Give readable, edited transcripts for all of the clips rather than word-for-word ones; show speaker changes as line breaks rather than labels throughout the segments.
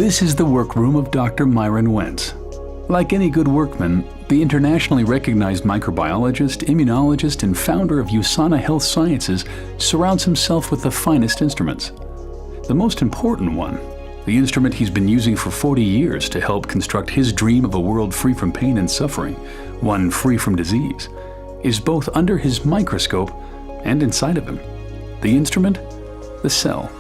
This is the workroom of Dr. Myron Wentz. Like any good workman, the internationally recognized microbiologist, immunologist, and founder of USANA Health Sciences surrounds himself with the finest instruments. The most important one, the instrument he's been using for 40 years to help construct his dream of a world free from pain and suffering, one free from disease, is both under his microscope and inside of him. The instrument? The cell.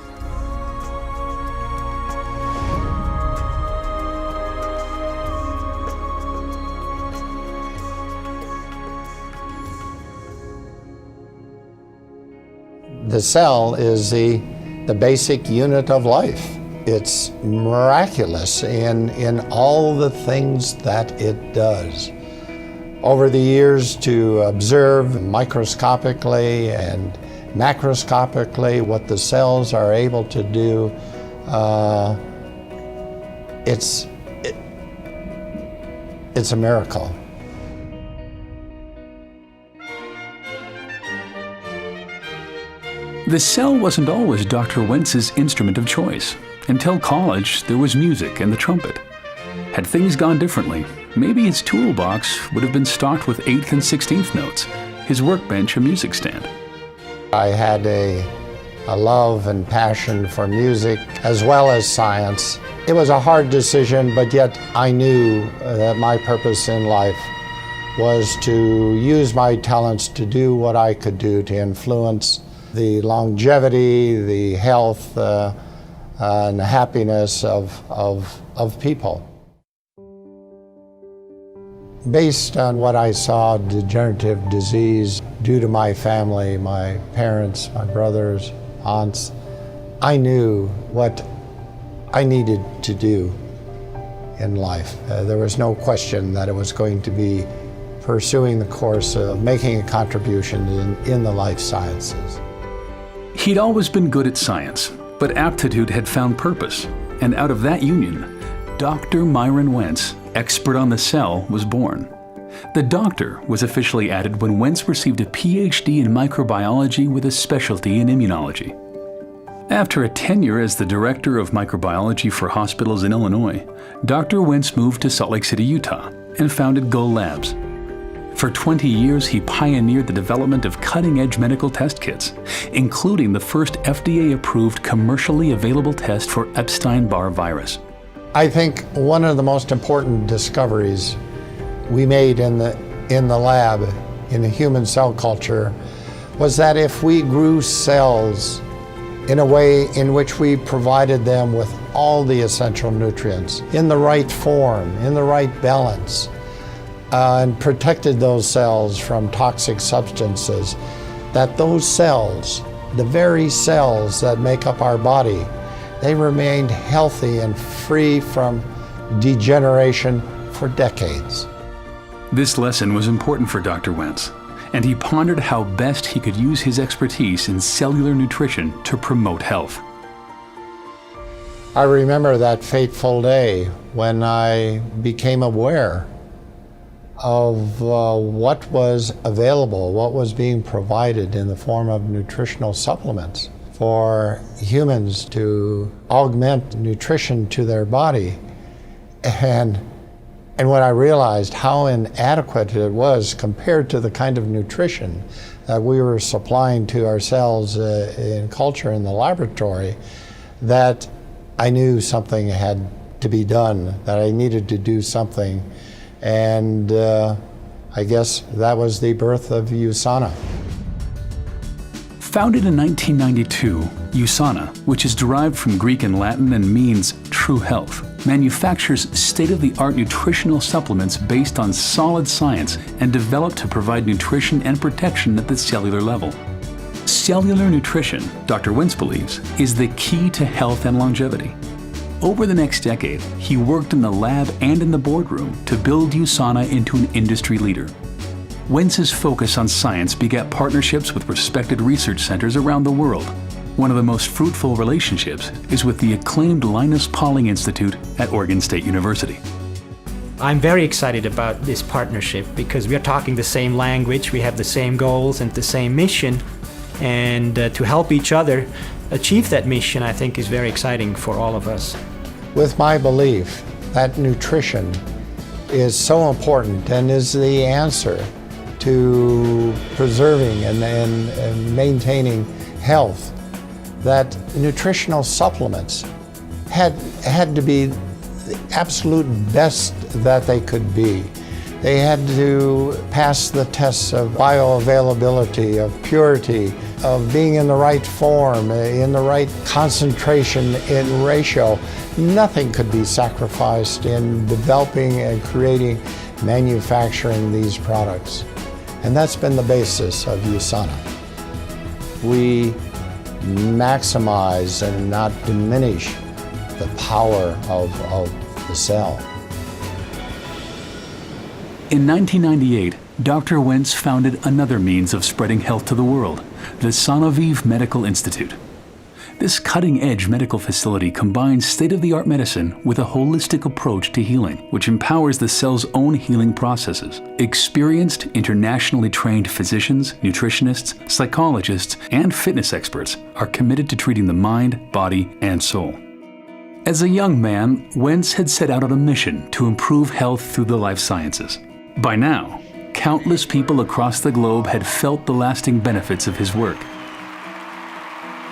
The cell is the basic unit of life. It's miraculous in all the things that it does. Over the years, to observe microscopically and macroscopically what the cells are able to do, it's a miracle.
The cell wasn't always Dr. Wentz's instrument of choice. Until college, there was music and the trumpet. Had things gone differently, maybe his toolbox would have been stocked with 8th and 16th notes, his workbench a music stand.
I had a love and passion for music as well as science. It was a hard decision, but yet I knew that my purpose in life was to use my talents to do what I could do to influence the longevity, the health, and the happiness of people. Based on what I saw, degenerative disease, due to my family, my parents, my brothers, aunts, I knew what I needed to do in life. There was no question that it was going to be pursuing the course of making a contribution in the life sciences.
He'd always been good at science, but aptitude had found purpose, and out of that union, Dr. Myron Wentz, expert on the cell, was born. The doctor was officially added when Wentz received a Ph.D. in microbiology with a specialty in immunology. After a tenure as the director of microbiology for hospitals in Illinois, Dr. Wentz moved to Salt Lake City, Utah, and founded Gull Labs. For 20 years, he pioneered the development of cutting-edge medical test kits, including the first FDA-approved commercially available test for Epstein-Barr virus.
I think one of the most important discoveries we made in the lab, in the human cell culture, was that if we grew cells in a way in which we provided them with all the essential nutrients, in the right form, in the right balance, and protected those cells from toxic substances, that those cells, the very cells that make up our body, they remained healthy and free from degeneration for decades.
This lesson was important for Dr. Wentz, and he pondered how best he could use his expertise in cellular nutrition to promote health.
I remember that fateful day when I became aware of what was available, what was being provided in the form of nutritional supplements for humans to augment nutrition to their body. And when I realized how inadequate it was compared to the kind of nutrition that we were supplying to ourselves in culture in the laboratory, that I knew something had to be done, that I needed to do something. And I guess that was the birth of USANA.
Founded in 1992, USANA, which is derived from Greek and Latin and means true health, manufactures state-of-the-art nutritional supplements based on solid science and developed to provide nutrition and protection at the cellular level. Cellular nutrition, Dr. Wentz believes, is the key to health and longevity. Over the next decade, he worked in the lab and in the boardroom to build USANA into an industry leader. Wentz's focus on science begat partnerships with respected research centers around the world. One of the most fruitful relationships is with the acclaimed Linus Pauling Institute at Oregon State University.
I'm very excited about this partnership because we are talking the same language, we have the same goals and the same mission, and to help each other achieve that mission, I think, is very exciting for all of us.
with my belief that nutrition is so important and is the answer to preserving and maintaining health, that nutritional supplements had to be the absolute best that they could be. They had to pass the tests of bioavailability, of purity, of being in the right form, in the right concentration and ratio. Nothing could be sacrificed in developing and creating, manufacturing these products. And that's been the basis of USANA. We maximize and not diminish the power of the cell.
In 1998, Dr. Wentz founded another means of spreading health to the world, the Sanoviv Medical Institute. This cutting-edge medical facility combines state-of-the-art medicine with a holistic approach to healing, which empowers the cell's own healing processes. Experienced, internationally trained physicians, nutritionists, psychologists, and fitness experts are committed to treating the mind, body, and soul. As a young man, Wentz had set out on a mission to improve health through the life sciences. By now, countless people across the globe had felt the lasting benefits of his work.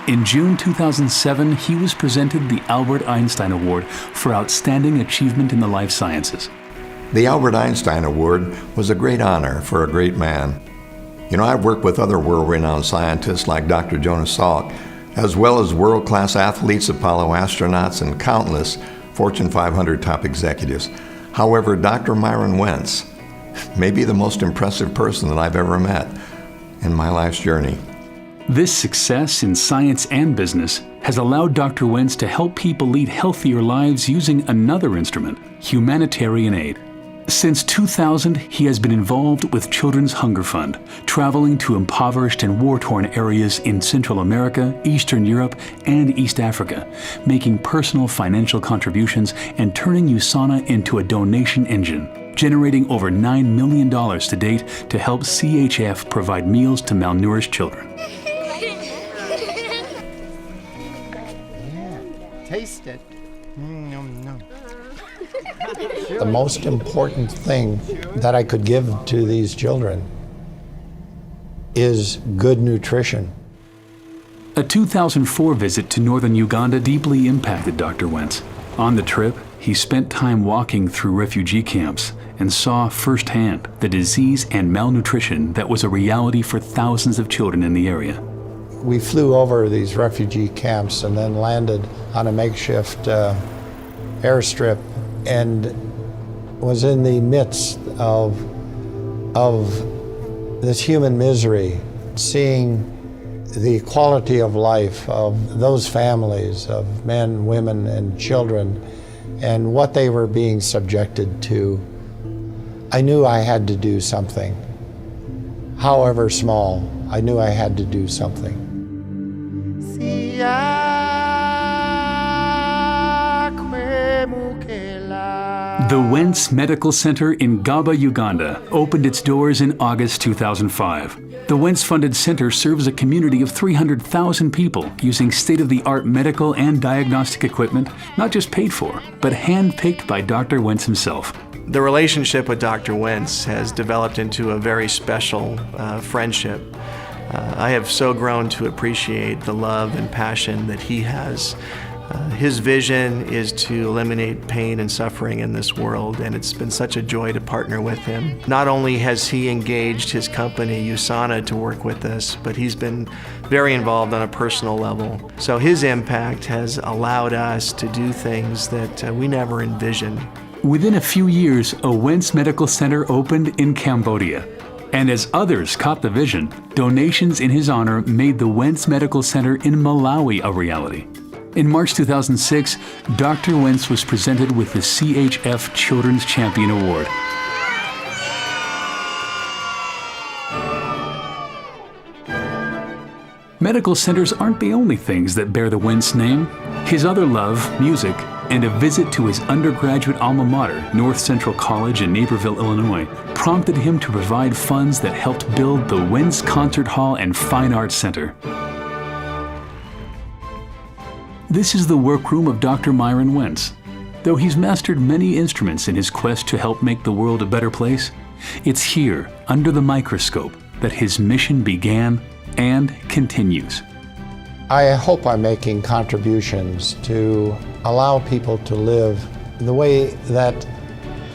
In June 2007, he was presented the Albert Einstein Award for Outstanding Achievement in the Life Sciences.
The Albert Einstein Award was a great honor for a great man. I've worked with other world-renowned scientists like Dr. Jonas Salk, as well as world-class athletes, Apollo astronauts, and countless Fortune 500 top executives. However, Dr. Myron Wentz may be the most impressive person that I've ever met in my life's journey.
This success in science and business has allowed Dr. Wentz to help people lead healthier lives using another instrument, humanitarian aid. Since 2000, he has been involved with Children's Hunger Fund, traveling to impoverished and war-torn areas in Central America, Eastern Europe, and East Africa, making personal financial contributions and turning USANA into a donation engine, generating over $9 million to date to help CHF provide meals to malnourished children.
Taste it. The most important thing that I could give to these children is good nutrition.
A 2004 visit to northern Uganda deeply impacted Dr. Wentz. On the trip, he spent time walking through refugee camps and saw firsthand the disease and malnutrition that was a reality for thousands of children in the area.
We flew over these refugee camps and then landed on a makeshift airstrip and was in the midst of this human misery, seeing the quality of life of those families of men, women, and children and what they were being subjected to. I knew I had to do something. However small, I knew I had to do something.
The Wentz Medical Center in Gaba, Uganda, opened its doors in August 2005. The Wentz-funded center serves a community of 300,000 people using state-of-the-art medical and diagnostic equipment, not just paid for, but hand-picked by Dr. Wentz himself.
The relationship with Dr. Wentz has developed into a very special friendship. I have so grown to appreciate the love and passion that he has. His vision is to eliminate pain and suffering in this world, and it's been such a joy to partner with him. Not only has he engaged his company, USANA, to work with us, but he's been very involved on a personal level. So his impact has allowed us to do things that we never envisioned.
Within a few years, a Wentz Medical Center opened in Cambodia. And as others caught the vision, donations in his honor made the Wentz Medical Center in Malawi a reality. In March 2006, Dr. Wentz was presented with the CHF Children's Champion Award. Medical centers aren't the only things that bear the Wentz name. His other love, music, and a visit to his undergraduate alma mater, North Central College in Naperville, Illinois, prompted him to provide funds that helped build the Wentz Concert Hall and Fine Arts Center. This is the workroom of Dr. Myron Wentz. Though he's mastered many instruments in his quest to help make the world a better place, it's here, under the microscope, that his mission began and continues.
I hope I'm making contributions to allow people to live the way that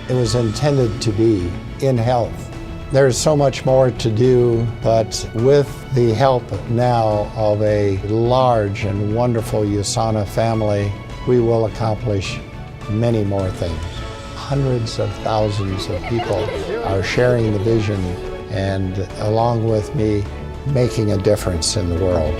it was intended to be, in health. There's so much more to do, but with the help now of a large and wonderful USANA family, we will accomplish many more things. Hundreds of thousands of people are sharing the vision and, along with me, making a difference in the world.